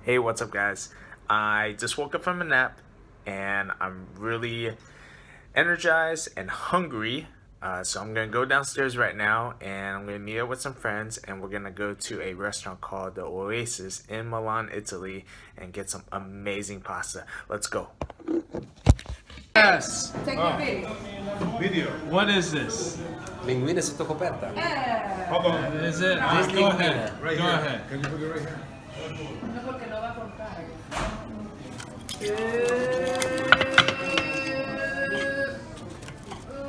Hey, what's up guys? I just woke up from a nap and I'm really energized and hungry. So I'm gonna go downstairs right now and I'm gonna meet up with some friends and we're gonna go to a restaurant called the Oasis in Milan, Italy and get some amazing pasta. Let's go. Yes. Take a video. What is this? Linguine Sottoco Perta. Hold on. Is it? This Go ahead. right Go here. ahead. Can you put it right here? No, porque no va a contar.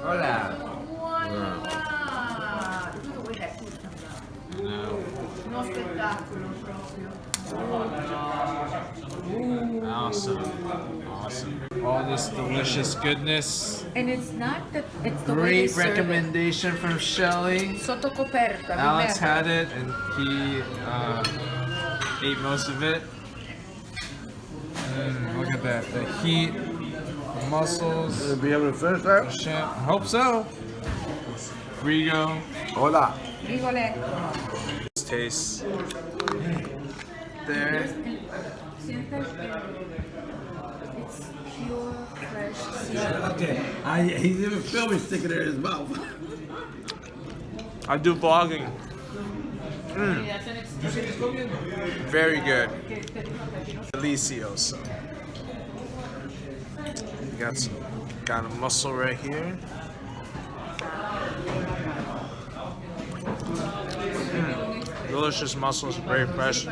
Hola. Uno spettacolo proprio. Awesome. All this delicious goodness. And it's not that it's the way they Great serve it. recommendation from Shelly. Sottoco Perta. Alex remember. had it and he ate most of it. Look at that. The heat, the muscles. Will be able to finish that? I hope so. Rigo. Hola. Rigole. Taste. There. Siente el it's pure, fresh seafood. Okay. He's even filming sticking it in his mouth. I do vlogging. Very good. Delicioso. Got a mussel right here. Delicious mussels, very fresh.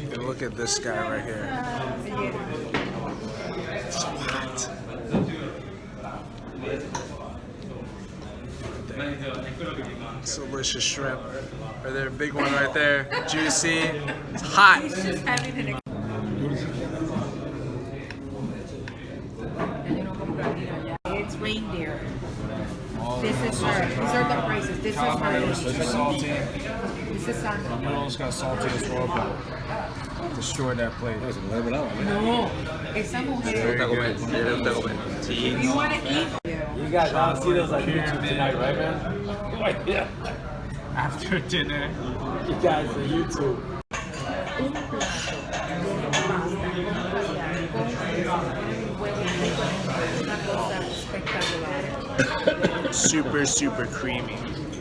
And look at this guy right here. It's so hot. It's delicious shrimp. Right there, big one right there. Juicy. It's hot. He's just having an It's reindeer. This is her. These are the prices. This is her. Salty. This is Sandra. Noodles got salty as well, but destroyed that plate. No, esa mujer. Tea. You want to eat? You guys see this on YouTube tonight, right, man? Yeah. After dinner. You guys on YouTube. Un plato de pasta con huevo frito. Una cosa espectacular. Super creamy.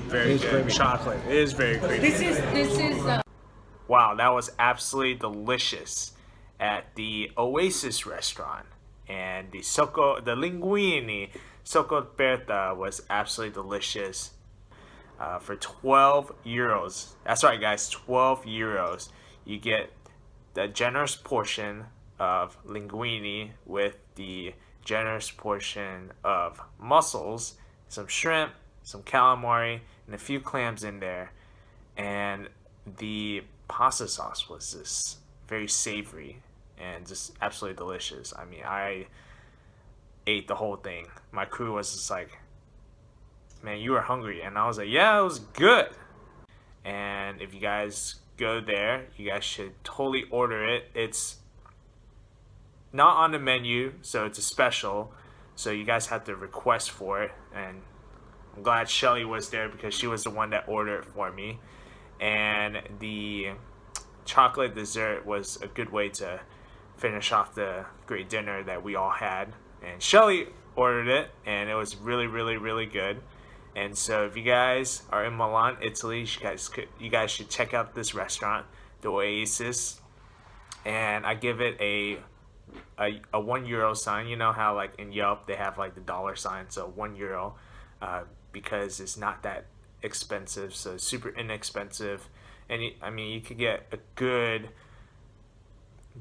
Very It is good. creamy. Chocolate. It is very creamy. This is Wow, that was absolutely delicious at the Oasis restaurant. And the linguine Sottoco Perta was absolutely delicious. For 12 euros. That's right, guys, 12 euros. You get the generous portion of linguine with the generous portion of mussels, some shrimp, some calamari, and a few clams in there. And the pasta sauce was just very savory and just absolutely delicious. I mean, I ate the whole thing. My crew was just like, man, you were hungry. And I was like, yeah, it was good. And if you guys go there, you guys should totally order it. It's not on the menu, so it's a special. So you guys have to request for it. And I'm glad Shelly was there because she was the one that ordered it for me. And the chocolate dessert was a good way to finish off the great dinner that we all had. And Shelly ordered it, and it was really good. And so if you guys are in Milan, Italy, you guys should check out this restaurant, the Oasis. And I give it a €1 sign. You know how like in Yelp they have like the dollar sign, so €1 because it's not that expensive, so it's super inexpensive. And I mean, you could get a good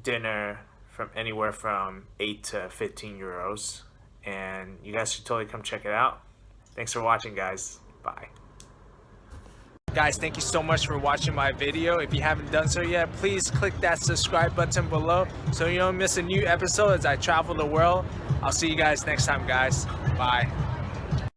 dinner from anywhere from 8 to 15 euros. And you guys should totally come check it out. Thanks for watching, guys. Bye. Guys, thank you so much for watching my video. If you haven't done so yet, please click that subscribe button below so you don't miss a new episode as I travel the world. I'll see you guys next time, guys. Bye.